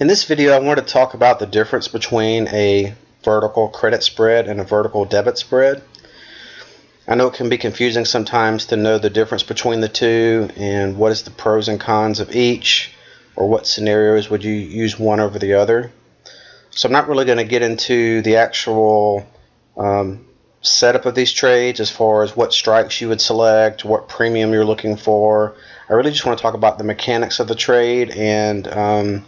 In this video, I want to talk about the difference between a vertical credit spread and a vertical debit spread. I know it can be confusing sometimes to know the difference between the two and what is the pros and cons of each, or what scenarios would you use one over the other. So I'm not really going to get into the actual setup of these trades as far as what strikes you would select, what premium you're looking for. I really just want to talk about the mechanics of the trade and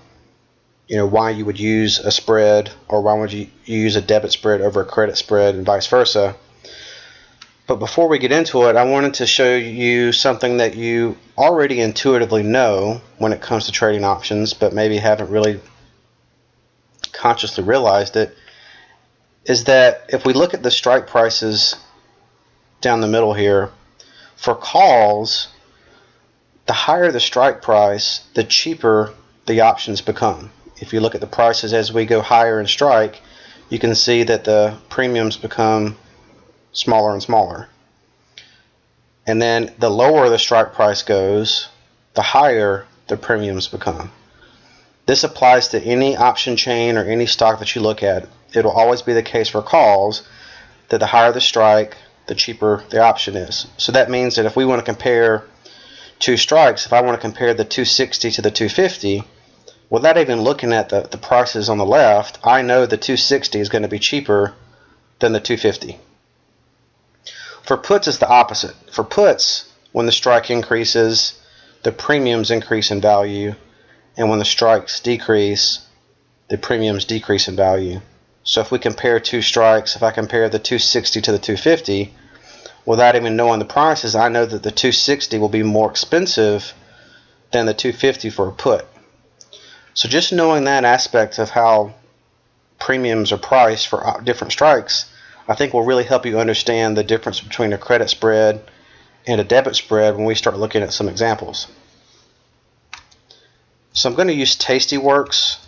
why you would use a spread, or why would you use a debit spread over a credit spread and vice versa. But before we get into it, I wanted to show you something that you already intuitively know when it comes to trading options, but maybe haven't really consciously realized it, is that if we look at the strike prices down the middle here, for calls, the higher the strike price, the cheaper the options become. If you look at the prices as we go higher in strike, you can see that the premiums become smaller and smaller. And then the lower the strike price goes, the higher the premiums become. This applies to any option chain or any stock that you look at. It'll always be the case for calls that the higher the strike, the cheaper the option is. So that means that if we want to compare two strikes, if I want to compare the 260 to the 250, without even looking at the prices on the left, I know the 260 is going to be cheaper than the 250. For puts, it's the opposite. For puts, when the strike increases, the premiums increase in value, and when the strikes decrease, the premiums decrease in value. So if we compare two strikes, if I compare the 260 to the 250, without even knowing the prices, I know that the 260 will be more expensive than the 250 for a put. So just knowing that aspect of how premiums are priced for different strikes, I think will really help you understand the difference between a credit spread and a debit spread when we start looking at some examples. So I'm going to use Tastyworks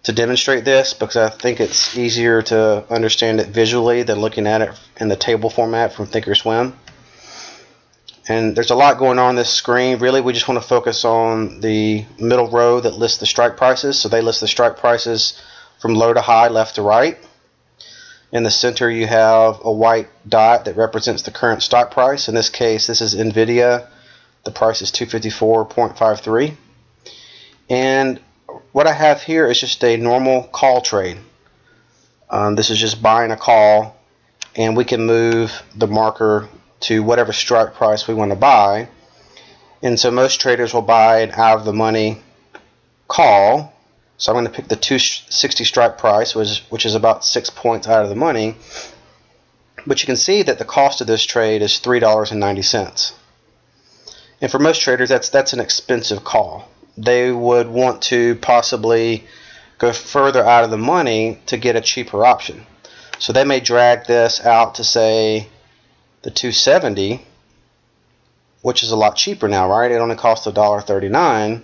to demonstrate this because I think it's easier to understand it visually than looking at it in the table format from Thinkorswim. And there's a lot going on this screen. Really, we just want to focus on the middle row that lists the strike prices. So they list the strike prices from low to high, left to right. In the center, you have a white dot that represents the current stock price. In this case, this is NVIDIA. The price is 254.53. And what I have here is just a normal call trade. This is just buying a call, and we can move the marker to whatever strike price we want to buy. And so most traders will buy an out of the money call. So I'm going to pick the 260 strike price, which is about 6 points out of the money. But you can see that the cost of this trade is $3.90. And for most traders, that's an expensive call. They would want to possibly go further out of the money to get a cheaper option. So they may drag this out to, say, the 270, which is a lot cheaper now, right? It only costs $1.39,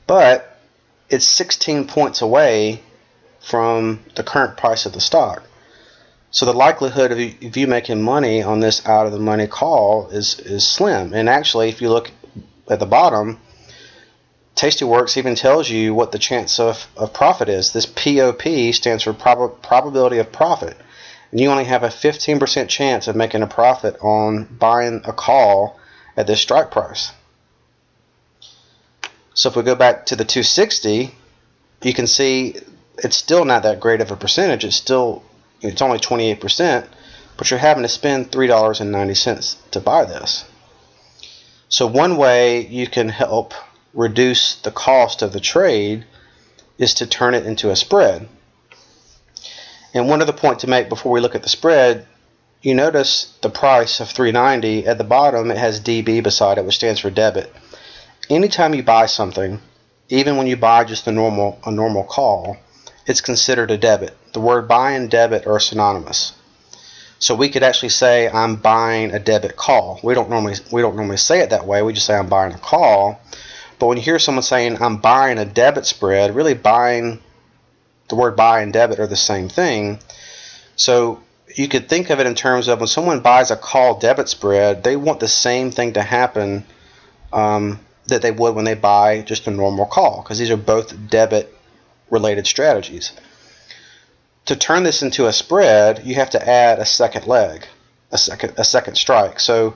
but it's 16 points away from the current price of the stock. So the likelihood of you making money on this out of the money call is slim. And actually, if you look at the bottom, Tastyworks even tells you what the chance of profit is. This POP stands for probability of profit. And you only have a 15% chance of making a profit on buying a call at this strike price. So if we go back to the 260, you can see it's still not that great of a percentage. It's only 28%, but you're having to spend $3.90 to buy this. So one way you can help reduce the cost of the trade is to turn it into a spread. And one other point to make before we look at the spread, you notice the price of $3.90 at the bottom, it has DB beside it, which stands for debit. Anytime you buy something, even when you buy just a normal call, it's considered a debit. The word buy and debit are synonymous. So we could actually say I'm buying a debit call. We don't normally say it that way. We just say I'm buying a call. But when you hear someone saying I'm buying a debit spread, really the word buy and debit are the same thing. So you could think of it in terms of when someone buys a call debit spread, they want the same thing to happen that they would when they buy just a normal call, because these are both debit related strategies. To turn this into a spread, you have to add a second leg, a second strike. So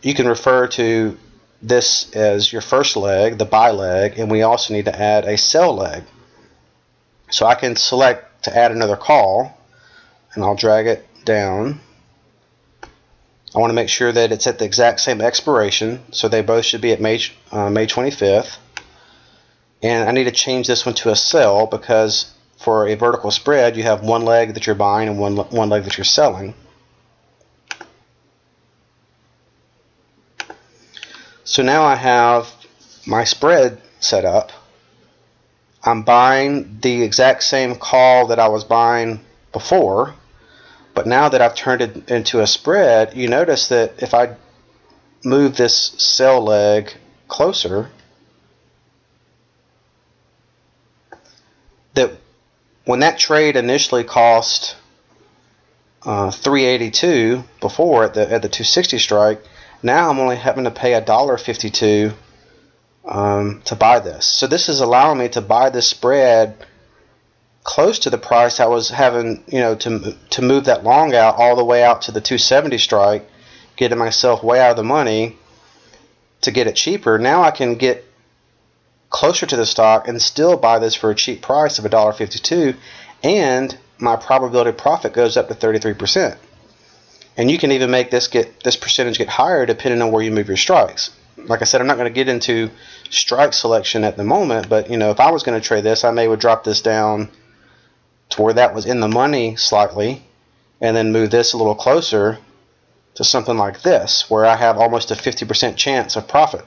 you can refer to this as your first leg, the buy leg, and we also need to add a sell leg. So I can select to add another call, and I'll drag it down. I want to make sure that it's at the exact same expiration, so they both should be at May 25th. And I need to change this one to a sell, because for a vertical spread you have one leg that you're buying and one leg that you're selling. So now I have my spread set up. I'm buying the exact same call that I was buying before, but now that I've turned it into a spread, you notice that if I move this sell leg closer, that when that trade initially cost $3.82 before at the 260 strike, now I'm only having to pay $1.52 to buy this. So this is allowing me to buy this spread close to the price I was having, to move that long out all the way out to the 270 strike, getting myself way out of the money to get it cheaper. Now I can get closer to the stock and still buy this for a cheap price of $1.52, and my probability of profit goes up to 33%. And you can even make this percentage get higher depending on where you move your strikes. Like I said, I'm not going to get into strike selection at the moment, but if I was going to trade this, I would drop this down to where that was in the money slightly, and then move this a little closer to something like this, where I have almost a 50% chance of profit.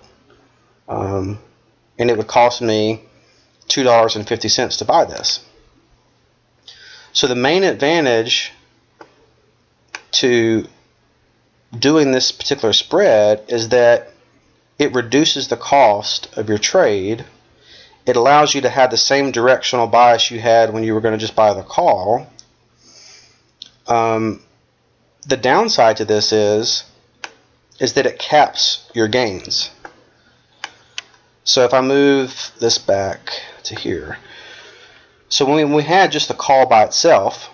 And it would cost me $2.50 to buy this. So the main advantage to doing this particular spread is that it reduces the cost of your trade. It allows you to have the same directional bias you had when you were going to just buy the call. The downside to this is that it caps your gains. So if I move this back to here, so when we had just the call by itself,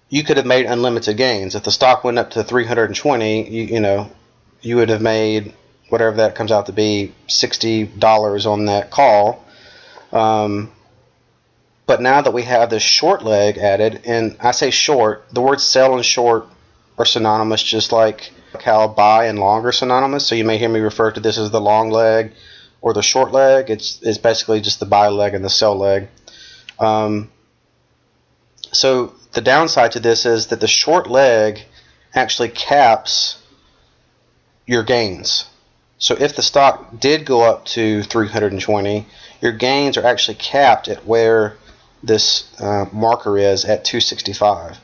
you could have made unlimited gains. If the stock went up to 320, you would have made whatever that comes out to be, $60 on that call. But now that we have this short leg added, and I say short, the words sell and short are synonymous, just like how buy and long are synonymous. So you may hear me refer to this as the long leg or the short leg. It's basically just the buy leg and the sell leg. So the downside to this is that the short leg actually caps your gains. So if the stock did go up to 320, your gains are actually capped at where this marker is at 265.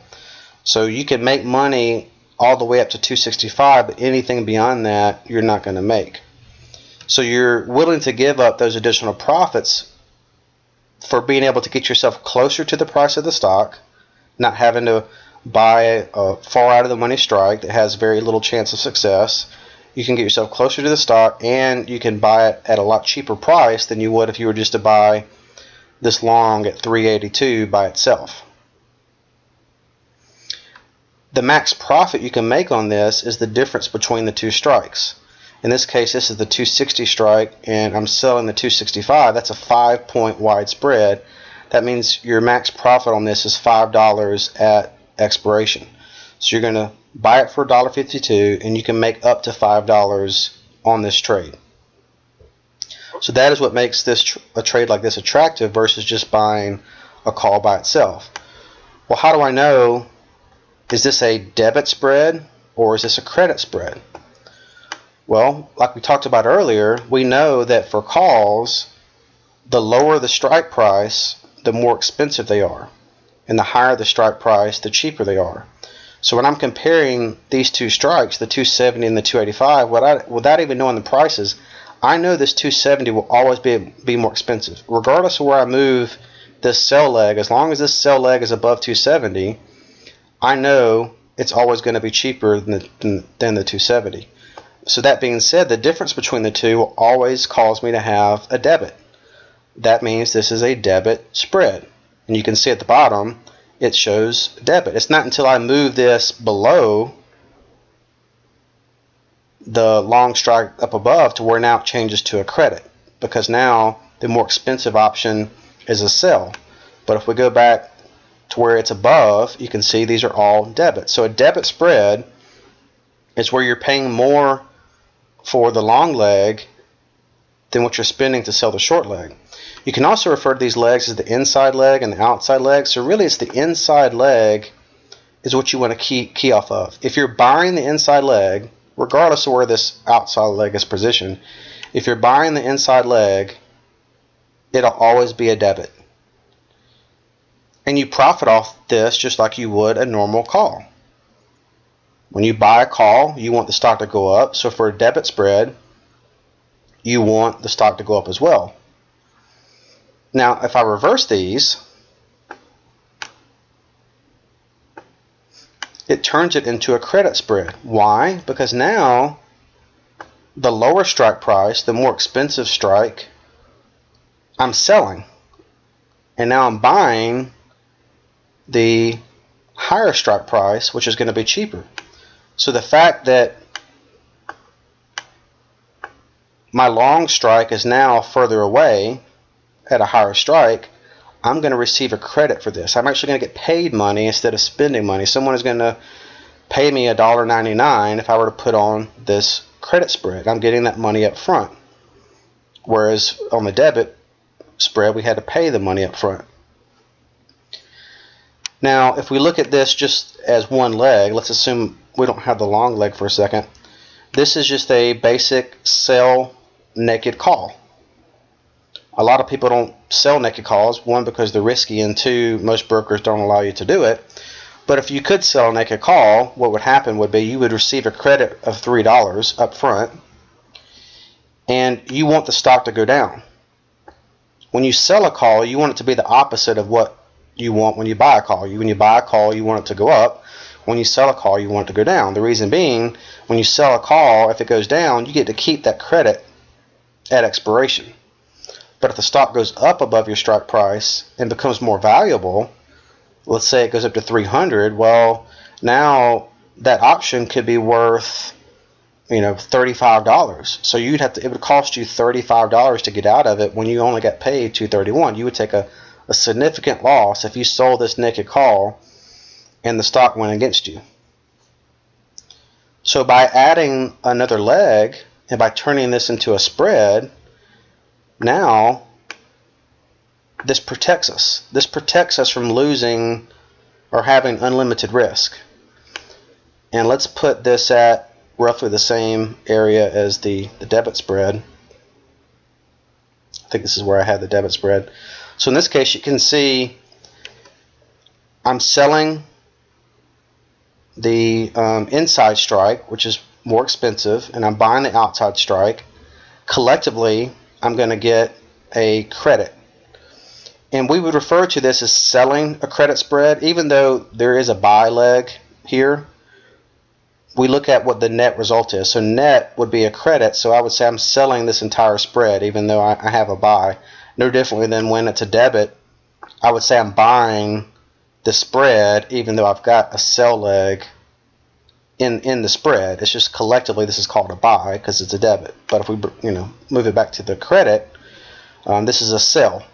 So you can make money all the way up to 265, but anything beyond that you're not going to make. So you're willing to give up those additional profits for being able to get yourself closer to the price of the stock, not having to buy a far out of the money strike that has very little chance of success. You can get yourself closer to the stock, and you can buy it at a lot cheaper price than you would if you were just to buy this long at 382 by itself. The max profit you can make on this is the difference between the two strikes. In this case, this is the 260 strike, and I'm selling the 265. That's a 5-point wide spread. That means your max profit on this is $5 at expiration. So you're going to buy it for $1.52, and you can make up to $5 on this trade. So that is what makes this a trade like this attractive versus just buying a call by itself. Well, how do I know, is this a debit spread or is this a credit spread? Well, like we talked about earlier, we know that for calls, the lower the strike price, the more expensive they are. And the higher the strike price, the cheaper they are. So when I'm comparing these two strikes, the 270 and the 285, without even knowing the prices, I know this 270 will always be more expensive. Regardless of where I move this sell leg, as long as this sell leg is above 270, I know it's always going to be cheaper than the 270. So that being said, the difference between the two will always cause me to have a debit. that means this is a debit spread. And you can see at the bottom, it shows debit. It's not until I move this below the long strike up above to where now it changes to a credit, because now the more expensive option is a sell. But if we go back to where it's above, you can see these are all debit. So a debit spread is where you're paying more for the long leg than what you're spending to sell the short leg. You can also refer to these legs as the inside leg and the outside leg. So really it's the inside leg is what you want to key off of. If you're buying the inside leg, regardless of where this outside leg is positioned, if you're buying the inside leg, it'll always be a debit. And you profit off this just like you would a normal call. When you buy a call, you want the stock to go up. So for a debit spread, you want the stock to go up as well. Now, if I reverse these, it turns it into a credit spread. Why? Because now the lower strike price, the more expensive strike, I'm selling. And now I'm buying the higher strike price, which is going to be cheaper. So the fact that my long strike is now further away at a higher strike, I'm going to receive a credit for this. I'm actually going to get paid money instead of spending money. Someone is going to pay me $1.99 if I were to put on this credit spread. I'm getting that money up front. Whereas on the debit spread, we had to pay the money up front. Now, if we look at this just as one leg, let's assume we don't have the long leg for a second. This is just a basic sell naked call. A lot of people don't sell naked calls, one, because they're risky, and two, most brokers don't allow you to do it. But if you could sell a naked call, what would happen would be you would receive a credit of $3 up front, and you want the stock to go down. When you sell a call, you want it to be the opposite of what you want when you buy a call. When you buy a call, you want it to go up. When you sell a call, you want it to go down. The reason being, when you sell a call, if it goes down, you get to keep that credit at expiration. But if the stock goes up above your strike price and becomes more valuable, let's say it goes up to 300, well, now that option could be worth, $35. So it would cost you $35 to get out of it when you only got paid $231. You would take a significant loss if you sold this naked call and the stock went against you. So by adding another leg and by turning this into a spread, now this protects us. This protects us from losing or having unlimited risk. And let's put this at roughly the same area as the debit spread. I think this is where I had the debit spread. So in this case, you can see I'm selling the inside strike, which is more expensive, and I'm buying the outside strike. Collectively, I'm going to get a credit. And we would refer to this as selling a credit spread. Even though there is a buy leg here, we look at what the net result is. So net would be a credit, so I would say I'm selling this entire spread even though I have a buy. No differently than when it's a debit, I would say I'm buying the spread even though I've got a sell leg in the spread. It's just collectively this is called a buy because it's a debit. But if we move it back to the credit, this is a sell.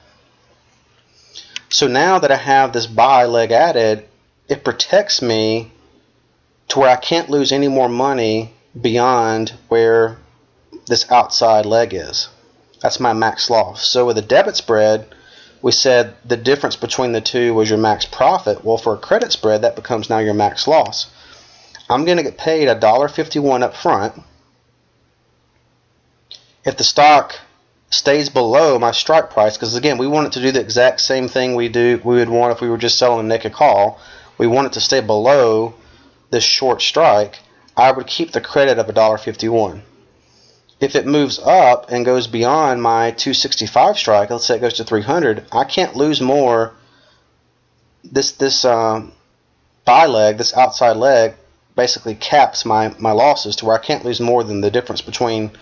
So now that I have this buy leg added, it protects me to where I can't lose any more money beyond where this outside leg is. That's my max loss. So with a debit spread, we said the difference between the two was your max profit. Well, for a credit spread, that becomes now your max loss. I'm going to get paid $1.51 up front. If the stock stays below my strike price, because again, we want it to do the exact same thing we would want if we were just selling a naked call. We want it to stay below this short strike. I would keep the credit of $1.51. If it moves up and goes beyond my 265 strike, let's say it goes to 300, I can't lose more. This buy leg, this outside leg, basically caps my losses to where I can't lose more than the difference between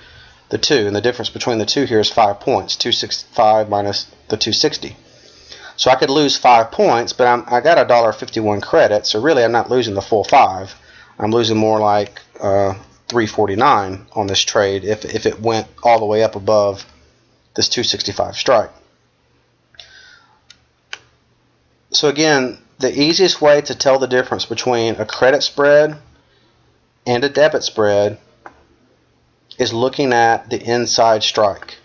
the 2, and the difference between the 2 here is 5 points, 265 minus the 260. So I could lose 5 points, but I got $1.51 credit, so really I'm not losing the full 5. I'm losing more like $3.49 on this trade if it went all the way up above this 265 strike. So again, the easiest way to tell the difference between a credit spread and a debit spread is looking at the inside strike.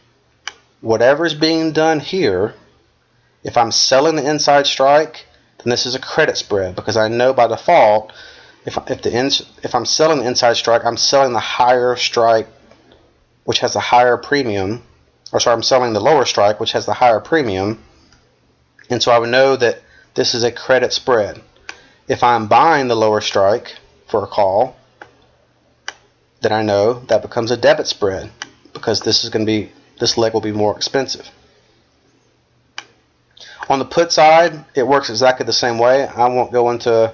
Whatever is being done here, if I'm selling the inside strike, then this is a credit spread, because I know by default if I'm selling the inside strike, I'm selling the higher strike, which has a higher premium, or sorry, I'm selling the lower strike, which has the higher premium, and so I would know that this is a credit spread. If I'm buying the lower strike for a call, then I know that becomes a debit spread, because this leg will be more expensive. On the put side, it works exactly the same way. I won't go into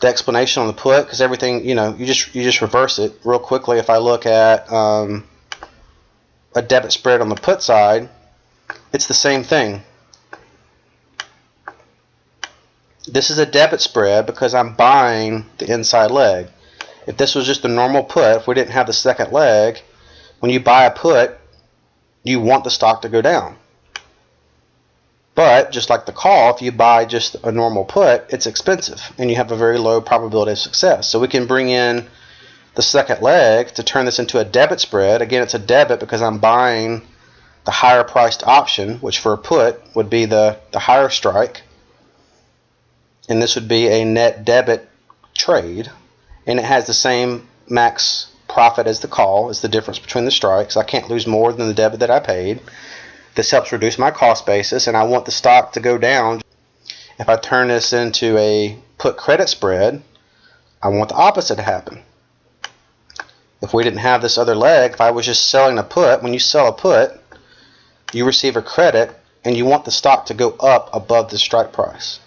the explanation on the put, because everything, you just reverse it real quickly. If I look at a debit spread on the put side, it's the same thing. This is a debit spread because I'm buying the inside leg. If this was just a normal put, if we didn't have the second leg, when you buy a put, you want the stock to go down. But just like the call, if you buy just a normal put, it's expensive and you have a very low probability of success. So we can bring in the second leg to turn this into a debit spread. Again, it's a debit because I'm buying the higher priced option, which for a put would be the higher strike. And this would be a net debit trade. And it has the same max profit as the call. It's the difference between the strikes. I can't lose more than the debit that I paid. This helps reduce my cost basis, and I want the stock to go down. If I turn this into a put credit spread, I want the opposite to happen. If we didn't have this other leg, if I was just selling a put, when you sell a put, you receive a credit, and you want the stock to go up above the strike price.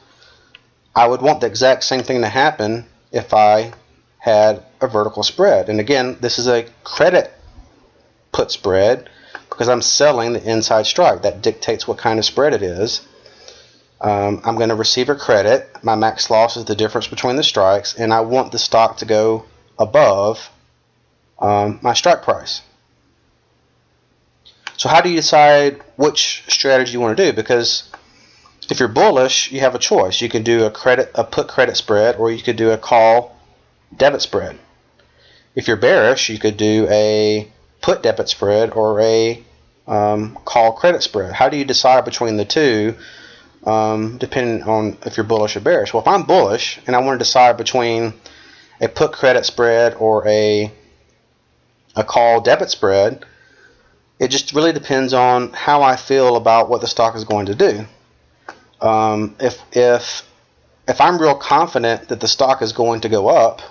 I would want the exact same thing to happen if I had a vertical spread. And again, this is a credit put spread because I'm selling the inside strike. That dictates what kind of spread it is. I'm going to receive a credit. My max loss is the difference between the strikes, and I want the stock to go above my strike price. So how do you decide which strategy you want to do? Because if you're bullish, you have a choice. You can do a put credit spread, or you could do a call debit spread. If you're bearish, you could do a put debit spread or a call credit spread. How do you decide between the two, depending on if you're bullish or bearish? Well, if I'm bullish and I want to decide between a put credit spread or a call debit spread, it just really depends on how I feel about what the stock is going to do. If I'm real confident that the stock is going to go up,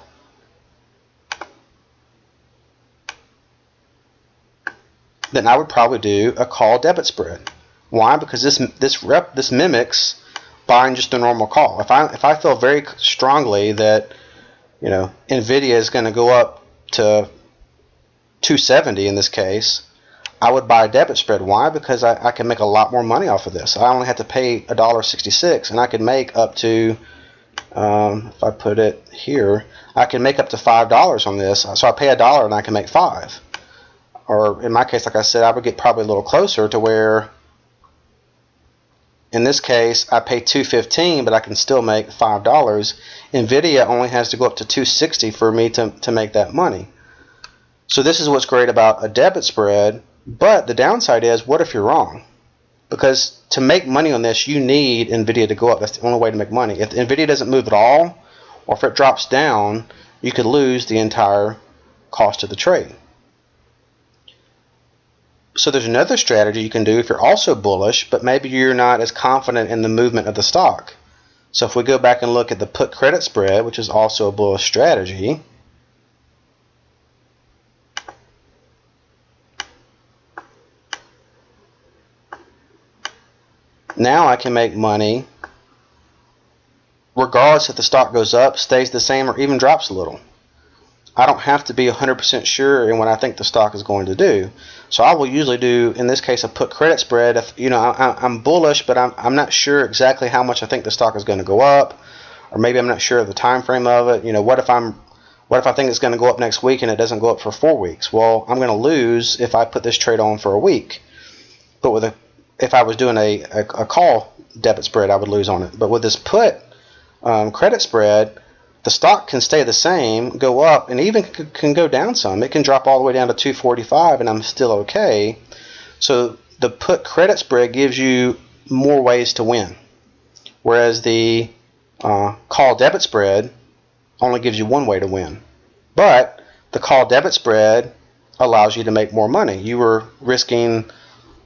then I would probably do a call debit spread. Why? Because this mimics buying just a normal call. If I feel very strongly that Nvidia is going to go up to 270 in this case, I would buy a debit spread. Why? Because I can make a lot more money off of this. I only have to pay $1.66, and I can make up to, if I put it here, I can make up to $5 on this. So I pay $1 and I can make $5. Or in my case, like I said, I would get probably a little closer to where, in this case, I pay $2.15, but I can still make $5. Nvidia only has to go up to $2.60 for me to make that money. So this is what's great about a debit spread. But the downside is, what if you're wrong? Because to make money on this, you need Nvidia to go up. That's the only way to make money. If Nvidia doesn't move at all, or if it drops down, you could lose the entire cost of the trade. So there's another strategy you can do if you're also bullish, but maybe you're not as confident in the movement of the stock. So if we go back and look at the put credit spread, which is also a bullish strategy, now I can make money regardless if the stock goes up, stays the same, or even drops a little. I don't have to be 100% sure in what I think the stock is going to do. So I will usually do, in this case, a put credit spread. If I'm bullish, but I'm not sure exactly how much I think the stock is going to go up, or maybe I'm not sure of the time frame of it. What if I think it's going to go up next week and it doesn't go up for 4 weeks? Well, I'm going to lose if I put this trade on for a week. But if I was doing a call debit spread, I would lose on it. But with this put credit spread, the stock can stay the same, go up, and even can go down some. It can drop all the way down to 245, and I'm still okay. So the put credit spread gives you more ways to win, whereas the call debit spread only gives you one way to win. But the call debit spread allows you to make more money. You were risking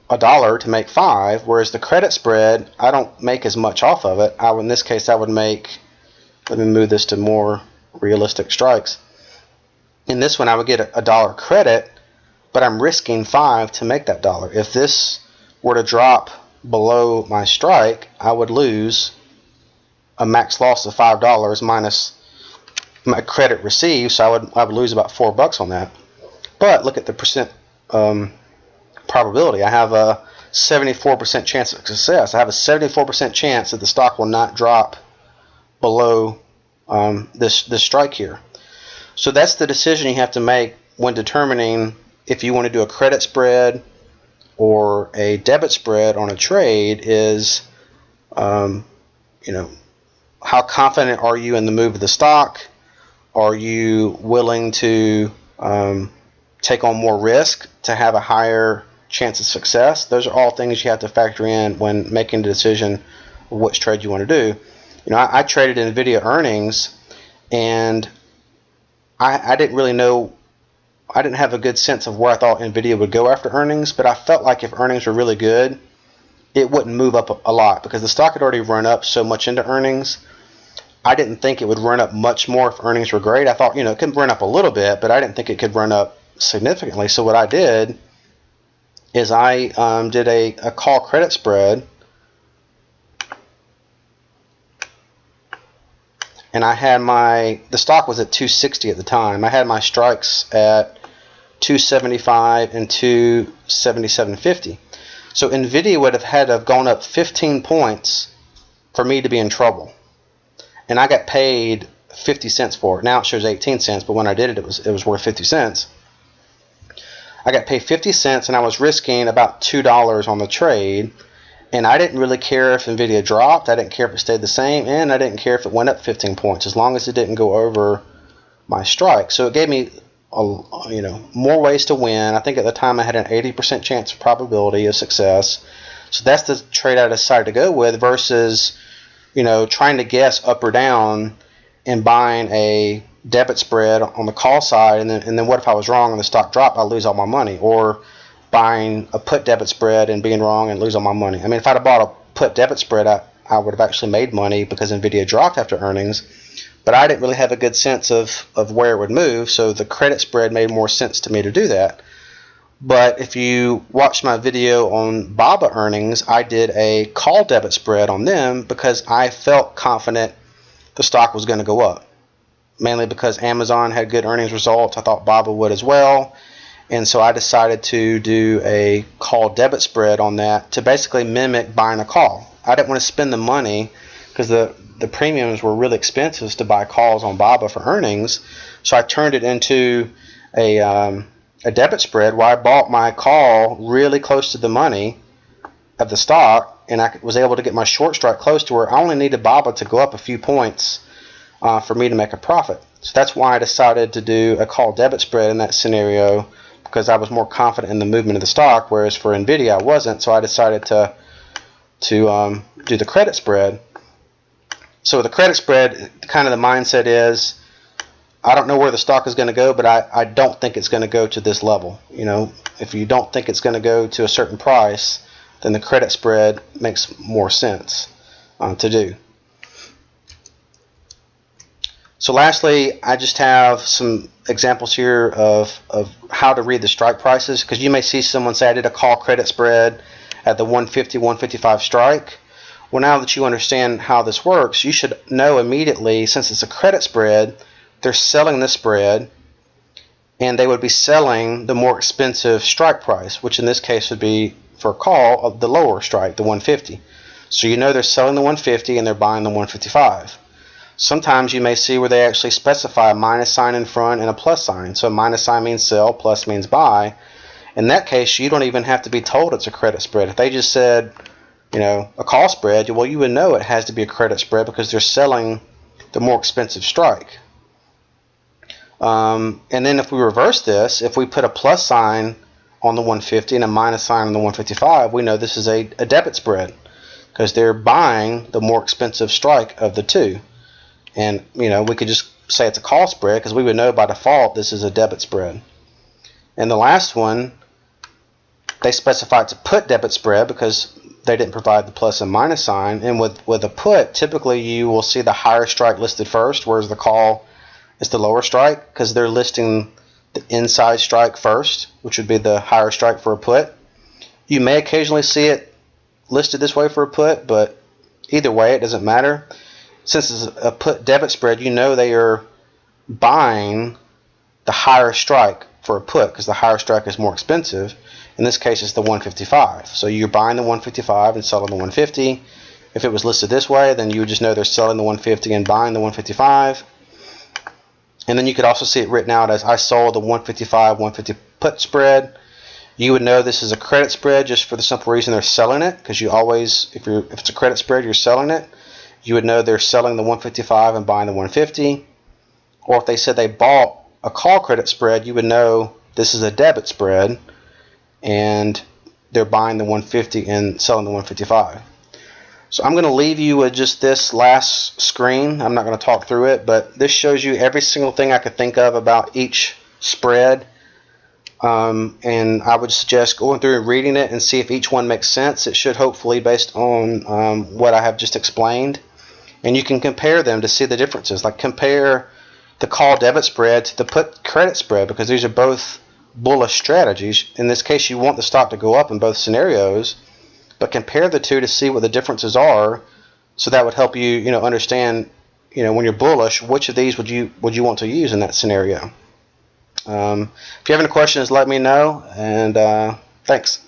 $1 to make 5, whereas the credit spread, I don't make as much off of it. In this case, I would make, let me move this to more realistic strikes. In this one, I would get a $1 credit, but I'm risking 5 to make that $1. If this were to drop below my strike, I would lose a max loss of $5 minus my credit received, so I would lose about $4 on that. But look at the percent probability. I have a 74% chance of success. I have a 74% chance that the stock will not drop below this strike here. So that's the decision you have to make when determining if you want to do a credit spread or a debit spread on a trade. Is how confident are you in the move of the stock? Are you willing to take on more risk to have a higher chance of success? Those are all things you have to factor in when making the decision of which trade you want to do. I traded NVIDIA earnings, and I didn't really know, I didn't have a good sense of where I thought NVIDIA would go after earnings, but I felt like if earnings were really good, it wouldn't move up a lot because the stock had already run up so much into earnings. I didn't think it would run up much more if earnings were great. I thought, it could run up a little bit, but I didn't think it could run up significantly. So what I did is I did a call credit spread, and I had the stock was at 260 at the time. I had my strikes at 275 and 277.50. So NVIDIA would have had to have gone up 15 points for me to be in trouble. And I got paid 50 cents for it. Now it shows 18 cents, but when I did it, it was worth 50 cents. I got paid 50 cents, and I was risking about $2 on the trade. And I didn't really care if NVIDIA dropped. I didn't care if it stayed the same, and I didn't care if it went up 15 points, as long as it didn't go over my strike. So it gave me more ways to win. I think at the time I had an 80% chance of probability of success. So that's the trade I decided to go with versus trying to guess up or down and buying a debit spread on the call side, and then what if I was wrong and the stock dropped? I'll lose all my money. Or buying a put debit spread and being wrong and lose all my money. I mean, if I'd have bought a put debit spread, I would have actually made money because NVIDIA dropped after earnings, but I didn't really have a good sense of where it would move, so the credit spread made more sense to me to do that. But if you watch my video on BABA earnings, I did a call debit spread on them because I felt confident the stock was going to go up. Mainly because Amazon had good earnings results. I thought BABA would as well. And so I decided to do a call debit spread on that to basically mimic buying a call. I didn't want to spend the money because the premiums were really expensive to buy calls on BABA for earnings. So I turned it into a debit spread where I bought my call really close to the money of the stock, and I was able to get my short strike close to where I only needed BABA to go up a few points for me to make a profit. So that's why I decided to do a call debit spread in that scenario, because I was more confident in the movement of the stock, whereas for NVIDIA I wasn't. So I decided to do the credit spread. So the credit spread, kind of the mindset is, I don't know where the stock is going to go, but I don't think it's going to go to this level. If you don't think it's going to go to a certain price, then the credit spread makes more sense to do. So lastly, I just have some examples here of how to read the strike prices, because you may see someone say I did a call credit spread at the 150, 155 strike. Well, now that you understand how this works, you should know immediately, since it's a credit spread, they're selling the spread, and they would be selling the more expensive strike price, which in this case would be for a call of the lower strike, the 150. So you know they're selling the 150 and they're buying the 155. Sometimes you may see where they actually specify a minus sign in front and a plus sign. So a minus sign means sell, plus means buy. In that case, you don't even have to be told it's a credit spread. If they just said, a call spread, well, you would know it has to be a credit spread because they're selling the more expensive strike. And then if we reverse this, if we put a plus sign on the 150 and a minus sign on the 155, we know this is a debit spread because they're buying the more expensive strike of the two. And, we could just say it's a call spread because we would know by default this is a debit spread. And the last one, they specify it's a put debit spread because they didn't provide the plus and minus sign. And with a put, typically you will see the higher strike listed first, whereas the call is the lower strike because they're listing the inside strike first, which would be the higher strike for a put. You may occasionally see it listed this way for a put, but either way, it doesn't matter. Since it's a put debit spread, you know they are buying the higher strike for a put because the higher strike is more expensive. In this case, it's the 155. So you're buying the 155 and selling the 150. If it was listed this way, then you would just know they're selling the 150 and buying the 155. And then you could also see it written out as I sold the 155 150 put spread. You would know this is a credit spread just for the simple reason they're selling it, because you always, if it's a credit spread, you're selling it. You would know they're selling the 155 and buying the 150. Or if they said they bought a call credit spread, you would know this is a debit spread and they're buying the 150 and selling the 155. So I'm going to leave you with just this last screen. I'm not going to talk through it, but this shows you every single thing I could think of about each spread. And I would suggest going through and reading it and see if each one makes sense. It should hopefully, based on what I have just explained. And you can compare them to see the differences. Like compare the call debit spread to the put credit spread, because these are both bullish strategies. In this case, you want the stock to go up in both scenarios, but compare the two to see what the differences are. So that would help you, understand, when you're bullish, which of these would you want to use in that scenario. If you have any questions, let me know, and thanks.